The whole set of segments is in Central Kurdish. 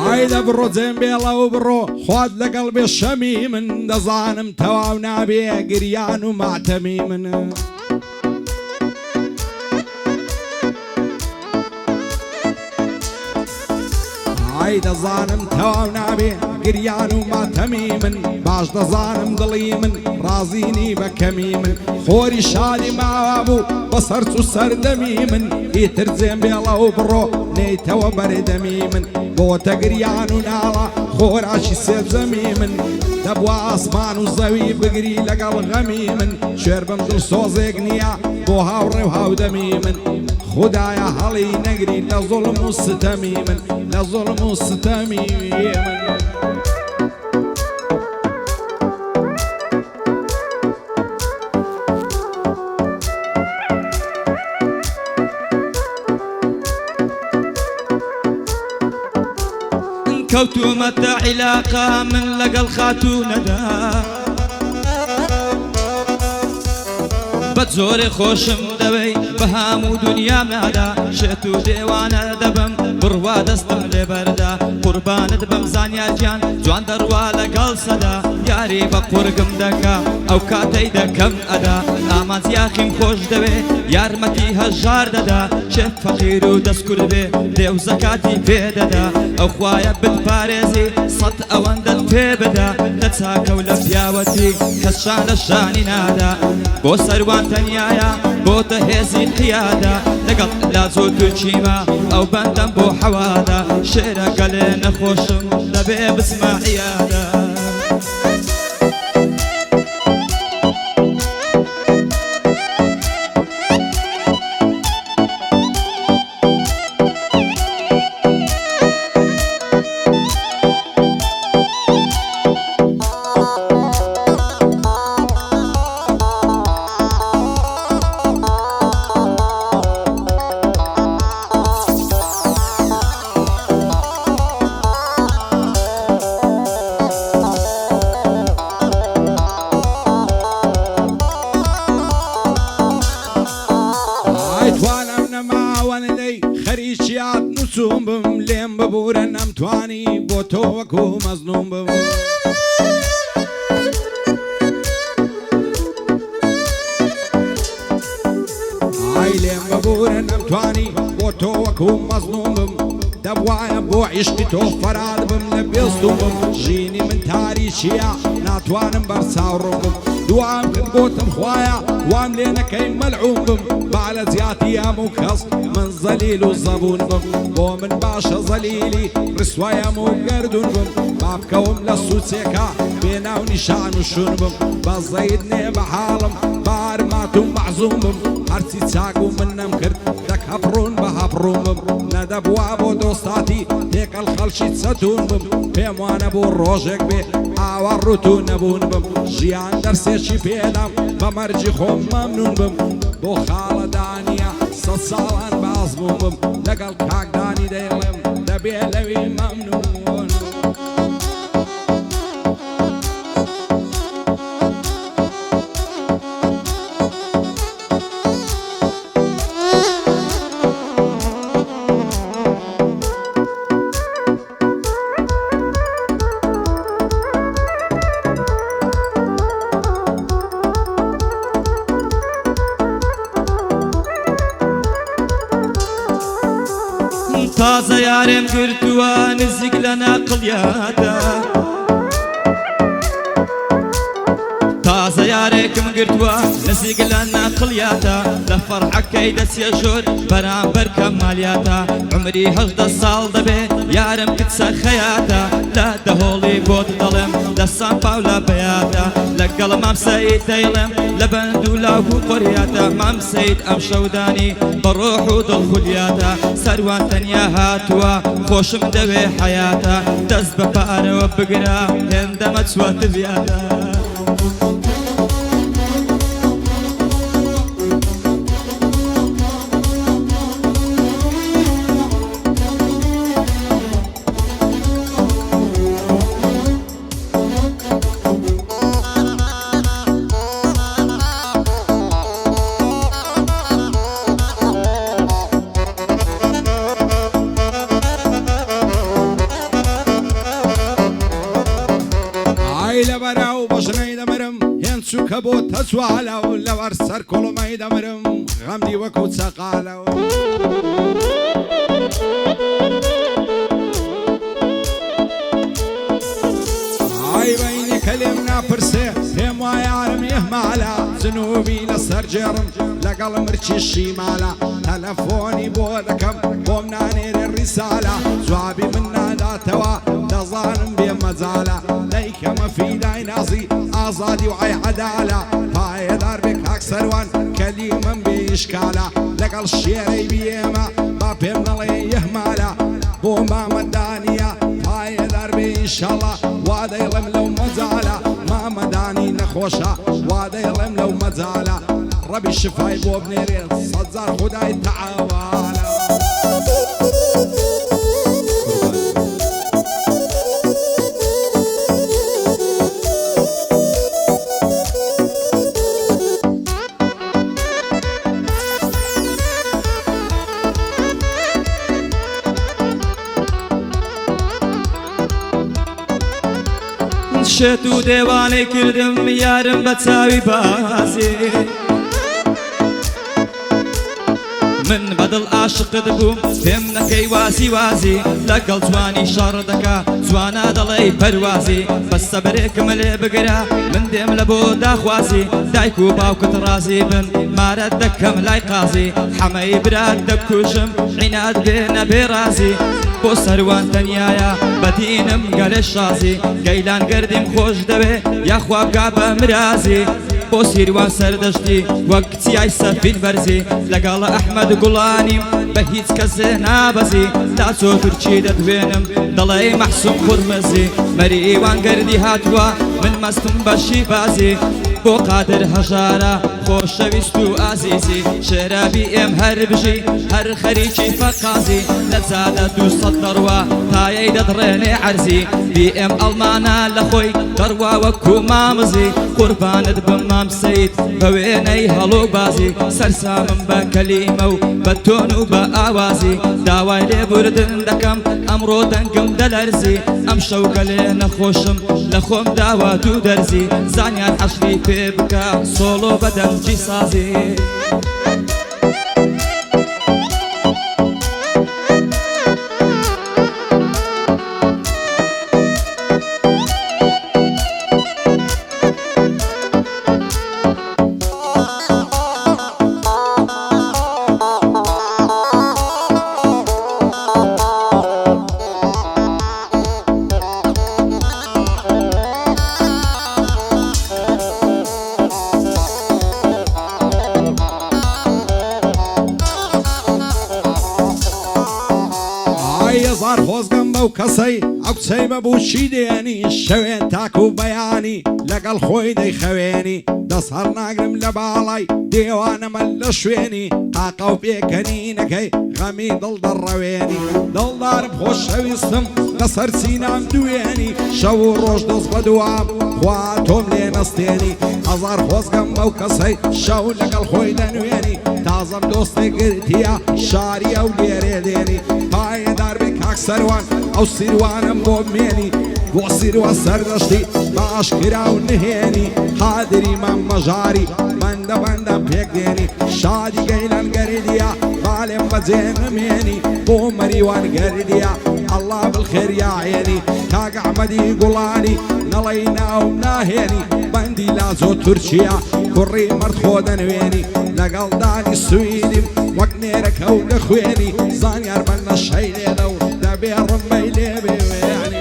عيدا برو زنبيلا وبرو خواد لقلبي الشميم دزانم تواو نابي قريان ومعتميم عيدا ظانم تواو نابي قريان ومعتميم باش دزانم ظليم رازيني بكميم خوري شادي مع ابو بصرت سردميم يتر زنبيلا وبرو نيتا وبردميم بو تقريان ونالا خوراشي سيد زميمن دبوا اسمان وزوي بقري لقل غميمن شربم دل صوزيقنيا بو هاوري وهاو دميمن خدايا هلي نقري لظلم وستميمن لظلم وستميمن كوتومة علاقة من لقى الخاتونة دا بتزوري خوشم دبي بهام ودنيا مادا شتو ديوانا دبم بروا دستم لبردا قربان دبم زانيا جان جوان دروا لقل صدا ياري بقرقم دكا او كاتي دكم ادا امانت ياخيم خوش دبي يارمتي هجار ددا شف فقير ودسكر بي ديو زكاتي بي ددا او خوايا بتباريزي صد اوان في بدا تتساكا ولفياوتي كشان الشاني نادا بو سروان تنيايا بو تهيزي القيادة لقل لا زوتو تشيما او بندم بو حوادا شيرا قلنا خوشم لبي بسمع عيادا نسوم بم لیم ببورن ام توانی بو تو وکو مظلوم بم ای لیم ببورن ام توانی بو تو وکو مظلوم بم دبوایم بو عشقی تو فراد بم لبیستم بم جینی من تاریشیا ناتوانم برساورم بم دوام كن قوتم خوايا وام لينا كي ملعوم بم بعلى زياتي يا مكخص من ظليل وزبون بم بو من باشا ظليلي رسوايا مو قردون بم بابكوم للسوسيكا بينا ونشان وشون بم بزيدني بحالم بارماتم معزوم بم هرسي تساقو منم كرد دك هفرون بهفرون بم ندب وابو دوستاتي هيك الخلشي تستون بم بيموانا بو روجك بي آوارتو نبون بم جيان درسيشي بيدم بمرجي خوم ممنون بم بو خالدانيا صالان بازمون بم لقل كاك داني ديلم دبيلوي ممنون تازه يارم قرتوا نزق لنا قليادا تازه ياركم قرتوا نزق لنا قليادا لفرحك كيدس يشور برامبر كمالياتا عمري هجد الصال دبي يارم كتسا خياتا لا دهولي بود ظلم لسان باولا بياتا لقل مام سيد ديلم لبندو لاو قرياتا مام سيد ام شوداني بروح ودل خلياتا سروان تنيا هاتوا خوشم دوي حياتا دز ببار وبقرا هندمت سوات بياتا ڕۆژنەی دەمرم هێن چووکە بۆ تەچوالە و لەوەر سەر کوڵمەی دەمرم غەمدی وەکو چەقالە ئای بەینی کە لێم ناپرسێ پێم وای یارم ئێهمالە جنوبی لەسەر جێڕم لەگەڵ مرچی شیمالە تەلەفۆنی بۆ دەکەم بۆم نانێرێ ڕیسالە جوابی من ناداتەوە دەزانم بێ مەجالە دەیکەمە فیدای نازی ئازادی و ئای عەدالە پایەدار بێ کاک سەروان کەلیمەم بێ ئیشکالە لەگەڵ شێرەی بێمە با پێم نەڵێ ئێهمالە بۆ مامەدانیە پایەدار بێ ئینشاڵڵا وا دەیڵێم لەو مەجالە مامەدانی نەخۆشە وا دەیڵێم لەو مەجالە ڕەبی شفای بۆ بنێرێ سەدزار خودای تەعاوالە شێت و دێوانەی کردم یارم بە چاوی بازێ من بەدڵ عاشقت بووم پێم نەکەی وازی وازی لەگەڵ جوانی شەڕ دەکا جوانە دەڵێی پەروازی بەس سەبرێکم لێ بگرە من دێم لە بۆ داخوازی دایک و باوکت ڕازی بن مارەت دەکەم لای قازی حەمەی برات دەبکوژم عینات بێنە بێڕازی بۆ سەروان تەنیایە بەدینم گەلێ شازی گەیلان گەردیم خۆش دەوێ یاخوا بگا بە مرازی بۆ سیروان سەردەشتی وەک کچیای سەفین بەرزی لەگەڵ ئەحمەد گوڵانیم بە هیچ کەسێ نابەزی تا چۆ تورکی دەدوێنم دەڵێ مەحسوم قورمەزی مەریوان گەردی هاتووە من مەستم بەشی بازی بۆ قادر هەژارە خۆشەویست و ئازیزی شێرابی ئێم هەر بژی هەر خەریکی فەقازی لە جادە 200 دەڕوا تایەی دەدڕێنێ عەرزی بی ئێم ئەڵمانە لە خۆی دەڕوا وەکو مامزی قوربانت بم مام سەید بە وێنەی هەڵۆ بازی سەرسامم بە کەلیمە و بە تۆن و بە ئاوازی داوای لێبوردن دەکەم ئەمڕۆ دەنگم دەلەرزی ئەم شەوکە لێ نەخۆشم لە خۆم داوا دوو دەرزی زانیان حەشری پێ بکە سۆڵۆ بەدەمجی سازی هەزار خۆزگەم بەو کەسەی ئەو کچەی بەبوو چی دێنی شەوێن تاکو و بەیانی لەگەڵ خۆی دەیخەوێنی دەست هەڵ ناگرم لە باڵای دێوانەمە لە شوێنی قاقە و پێکەنینەکەی غەمی دڵ دەڕەوێنی دڵدارم خۆشەویستم لەسەر سینام دوێنی شەو و ڕۆژ دەست بە دوام خوا تۆم لێ نەستێنی هەزار خۆزگەم بەو کەسەی شەو لەگەڵ خۆی دەنوێنی تازەم دۆستی گرتیە شاری ئەو لێرێ دێنی پایەدار بێ کاک سەروان ئەو سیروانم بۆ بمێنی بۆ سیروە سەردەشتی باشکرا و نهێنی قادری مام مەژاری بەندە بەندە پێک دێنی شادی گەیلەن گەردیە باڵێم بەجێ نەمێنی بۆ مەریوان گەردیە ئەڵڵا بالخێر یاعێنی کاک ئەحمەدی گوڵانی نەڵەی ناو ناهێنی بەندی لازۆ تورکیا کوڕی مەرد خۆ دەنوێنی لەگەڵ دانی سویدیم وەک نێرەکە و دەخوێنی زانیار بەندە شەی لێدە و دەبێ ڕمبەی لێ بێوێنی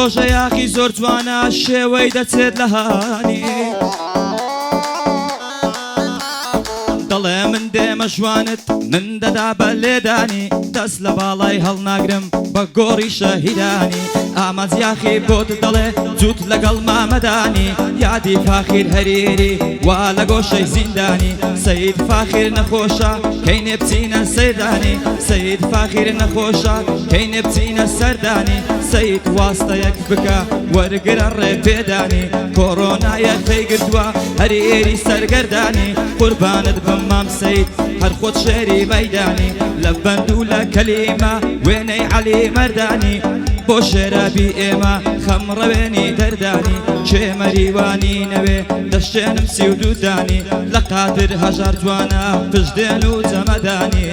ڕۆژە یاخی زۆر جوانە شێوەی دەچێت لە هانی دەڵێ من دێمە مەشوانت من دەدا بە لێدانی دەست لە باڵای هەڵناگرم بە گۆڕی شەهیدانی ئامازیاخی بۆت دەڵێ جووت لەگەڵ مامەدانی یادی فاخیر هەریری وا لە گۆشەی زیندانی سەید فاخیر نەخۆشە کەینێ بچینە سەردانی سەید فاخیر نەخۆشە کەینێ بچینە سەردانی سەید واستەیەک بکە وەرگرە ڕێ پێدانی کۆڕۆنایە خەیگرتووە هەریری سەرگەردانی قوربانت بم مام سەید هەر خۆت شێری مەیدانی لە بەند و لە کەلیمە وێنەی عەلی مەردانی بۆ شێرابی ئێمە خەمڕەوێنی دەردانی کێمەریوانی نەوێ دەشتێنم سی و دوودانی لە قادر هەژار جوانە پشتێن و جەمەدانی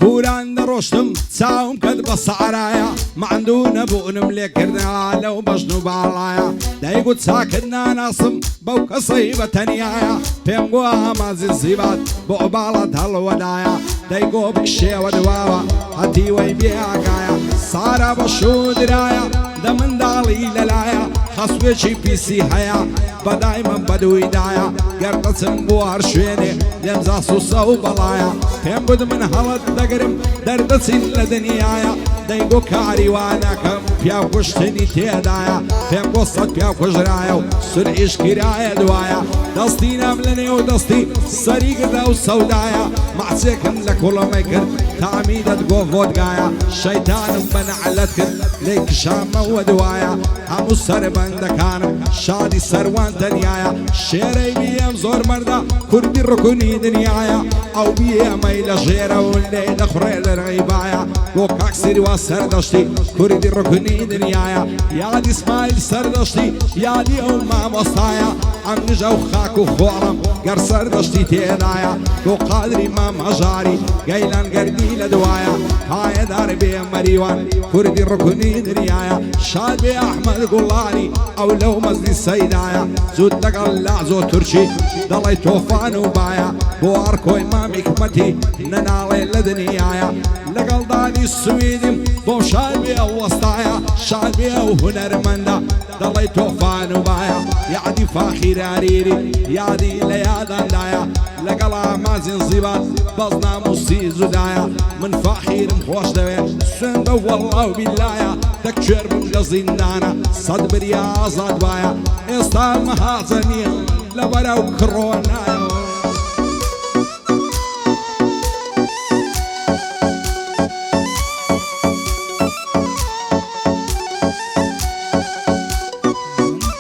کوران دەڕۆشتم چاوم کەت بە سەعرایە ماندوو نەبوونم لێکردنەوە لەو بەژن و باڵایە دایگوت چاکت ناناسم بەو کەسەی بە تەنیایە پێم گووە ئامازی زیبات بۆ باڵەت هەڵوەدایە دەیگۆ بکشێوە دواوە هەتیوەی بێئاگایە سارا بە شودرایە دە منداڵی لەلایە خەسوێکی پیسی هەیە بەدای من بەدوویدایە گەر قەچم بۆ هەر شوێنێ لێم زاسوسە و بەڵایە پێم بود من هەڵت دەگرم دەردەچین لە دنیایە دەیگۆ کاریوانەکەم پیا کوشتنی تێدایە پێم بۆ سەد پیا کوژرایە و سورئیش گیرایە دوایە دەستی نام لە نێو دەستی سەری گردە و سەودایە مەعسێکم لە کوڵەمەی کرد تامیدەت گۆ ڤۆدگایە شەیتانم بە نەعلەت کرد لێی کشامەوە دوایە هەموو سەربەندەکانم شادی سەروان دنیایە شێرەی بیەم زۆر مەردە کوردی ڕکوونی دنیایە ئەو بیێمەی لە ژێرە و لێ دەخڕێ لە ڕێیبایە بۆ کاک سیروا سەردەشتی کوردی ڕکوونی دنیایە یادی ئیسماعیل سەردەشتی یادی ئەو مامۆستایە ئەم نژە و خاک و خۆڵم گەر سەردەشتی تێدایە بۆ قادری مام هەژاری گەیلان گەردی لە دوایە پایەدار بێ مەریوان کوردی ڕکوونی دنیایە شاد بێ ئەحمەد گوڵانی ئەو لەو مەزنی سەیدایە زود لەگەڵ لازۆ تورکی دەڵێ تۆفان و باە بۆ ئەڕکۆی مامی حکمەتی نەناڵێ لە دنیایە لەگەڵ دانی سویدیم بۆ شاد بێ ئەو وەستایە شاد بێ ئەو هونەرمەندە دەڵێ تۆفان و باە یادی فاخیر هەریری یادی لە یاداندایە لەگەڵ ئامازین زیبات بەز ناموسی زودایە من فاخیرم خۆش دەوێت سوێندە وەڵڵا و بیلایە دەکوێر بم لە زیندانە سەد بریا ئازاد وایە ئێستا مەهاجە نییە لەبەرە و کڕۆنایە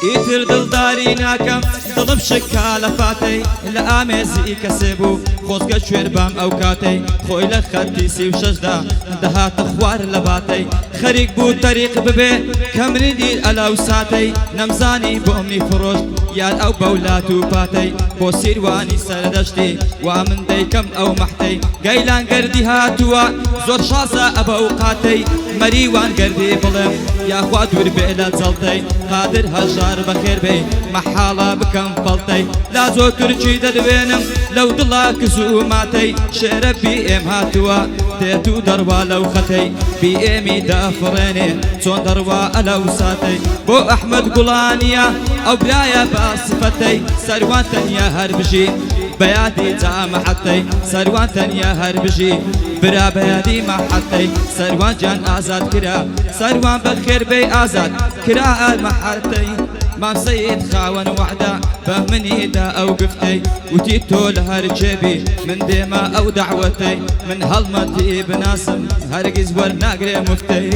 ئیتر دڵداری ناکەم دڵم شکا لە فاتەی لە ئامێزی کەسێ بوو خۆزگە کوێر بام ئەو کاتەی خۆی لە خەتی سی و شەشدا دەهاتە خوار لە باتەی خەریک بوو تەریق ببێ کەمری دیر ئەلاو ساتەی نەمزانی بۆمی فرۆشت یان ئەو بەولات و پاتەی بۆ سیروانی سەردەشتی وا من دەیکەم ئەو مەحتەی گەیلان گەردی هاتووە زۆر شازە ئەبە و قاتەی مەریوان گەردی بڵێم یاخوا دوور بێ لە جەڵتەی قادر هەژار بەخێر بێ مەحاڵە بکەم پەڵتەی لا زۆر تورکی دەدوێنم لەو دڵا کز و ماتەی شێرە بی ئێم هاتووە دێت و دەڕوا لەو خەتەی بی ئێمی دەفڕێنێ چۆن دەڕوا ئەلەو ساتەی بۆ ئەحمەد گوڵانیە ئەو برایە بە سفەتەی سەروان تەنیا هەر بژی بەیادی جامەحەتەی سەروان تەنیا هەر بژی برا بەیادی مەحەتەی سەروان جان ئازاد کرا سەروان بەخێر بێ ئازاد کرا مەحەتەی مام سەید خاوەن وعدا بە منیدا ئەو گفتەی وتی تۆ لە هەر جێبی من دێمە ئەو دەعوەتەی من هەڵمەتی بناسم هەرگیز وەرناگرێ موفتەی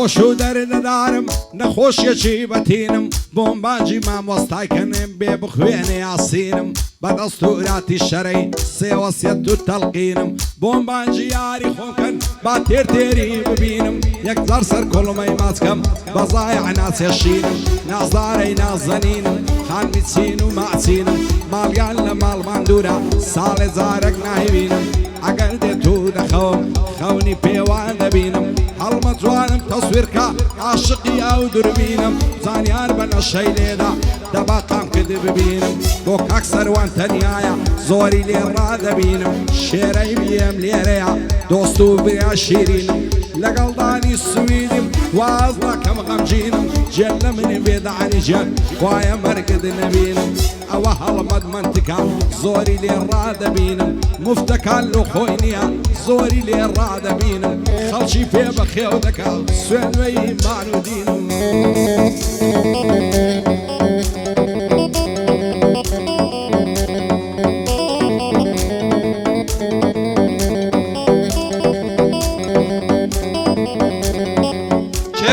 خۆش و دەردەدارم نەخۆشیەکی بەتینم بۆمباجی مامۆستایکەنێم بێ بخوێنێ یاسینم بەدەستوراتی شەرەی سێوەسیەت و تەڵقینم بۆمباجی یاری خۆکەن با تێرتێری ببینم یەکجار سەر کۆڵمەی ماچکەم بەزایع ناچێشینم نازدارەی نازەنینم خانمی چین و ماچینم ماڵیان لە ماڵمان دوورە ساڵێ جارێک نایبینم ئەگەر دێت و دەخەوم خەونی پێوان دەبینم هەڵمە جوانم تەسویرکە عاشقی ئەو دوربینم زانیار بە نەشەی لێدا دەبا قام کرد ببینم بۆ کاک سەروان تەنیایە زۆری لێ ڕادەبینم شێرەی بێم لێرەیە دۆست و بریا شیرینم لەگەڵدانی سویدم واز ناکەم غەمگینم جێن لە منی بێدەعانی جێن وایە مەرگت نەبینم ئەوە هەڵمەد منتکە زۆری لێ ڕادەبینم مفتەکان لە خۆی نییە زۆری لێ ڕادەبینم خەڵکی پێ بەخێو دەکە سوێنوەی ئیمان و دینم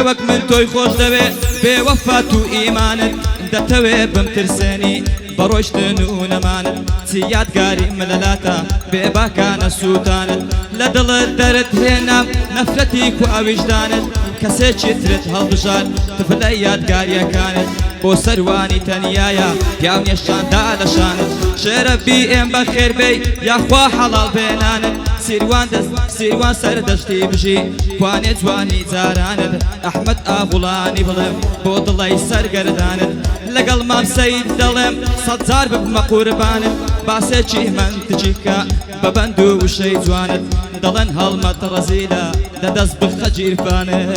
وەک من تۆی خۆش دەوێ بێوەفات و ئیمانت دەتەوێ بمترسێنی بەڕۆشتن و نەمانت چی یادگاری ملەلاتە بێباکانە سووتانت لە دڵت دەرت هێنام نەفرەتی کو ئاویژدانت کەسێکی ترت هەڵبژار تفلە یادگاریەکانت بۆ سەروانی تەنیایە پیاو نێشاندا لەشانت شێرە بی ئێم بە خێربەی یاخوا حەڵاڵ بێنانت سیروان سەر دەشتی بژی کوانێ جوانی جارانت ئەحمەد ئاغوڵانی بڵێم بۆ دڵی سەرگەردانت لەگەڵ مام سەید دەڵێم سەد جار ببمە قوربانت باسێکی منتجیکە بە بەند و وشەی جوانت دەڵێن هەڵمەت ڕەزیلە دەدەست بخە گیرفانت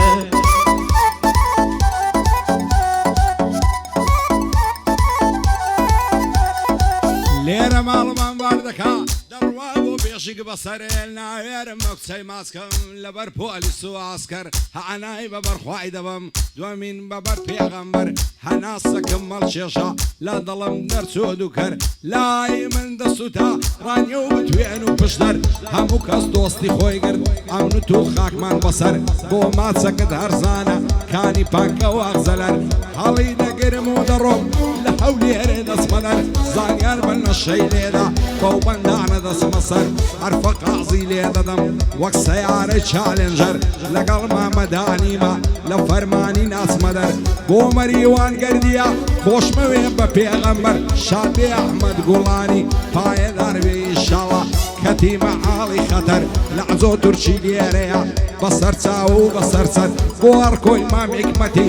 لێرە ماڵمان باردەکە دەڕوا بۆ بێژیک بەسەرێل ناوێرم بە کچەی ماسکەم لەبەر پۆلیس و ئاسکەر هەعنای بەبەرخوای دەبم دومین بەبەر پێغەمبەر هەناسەکەم مەڵکێشە لە دڵم دەرچۆ دووکەر لای من دەسووتە ڕانیە و بتوێن و پشتەر هەموو کەس دۆستی خۆی گرت ئەمنت و خاکمان بەسەر بۆ ماچەکەت هەرزانە کانی پانکە و ئەغزەلەر هەڵی دەگرم و دەڕۆم لە هەولێرێ دەسمەدەر زانیار بە نەشەی لێدا بەو بەندانە دەسمە سەر هەرفە قازی لێ دەدەم وەک سەیارەی چالێنجەر لەگەڵ مامەدانیمە لە فەرمانی ناچمەدەر بۆ مەریوان گەردیە خۆشمەوێ بە پێغەمبەر شاد بێ ئەحمەد گوڵانی پایەدار بێ ئینشاڵڵا کەتی مەعاڵی خەتەر لە عەزۆ تورکی لێرەیە بەسەر چاو و بەسەر سەر بۆ هەر کۆی مام حیکمەتی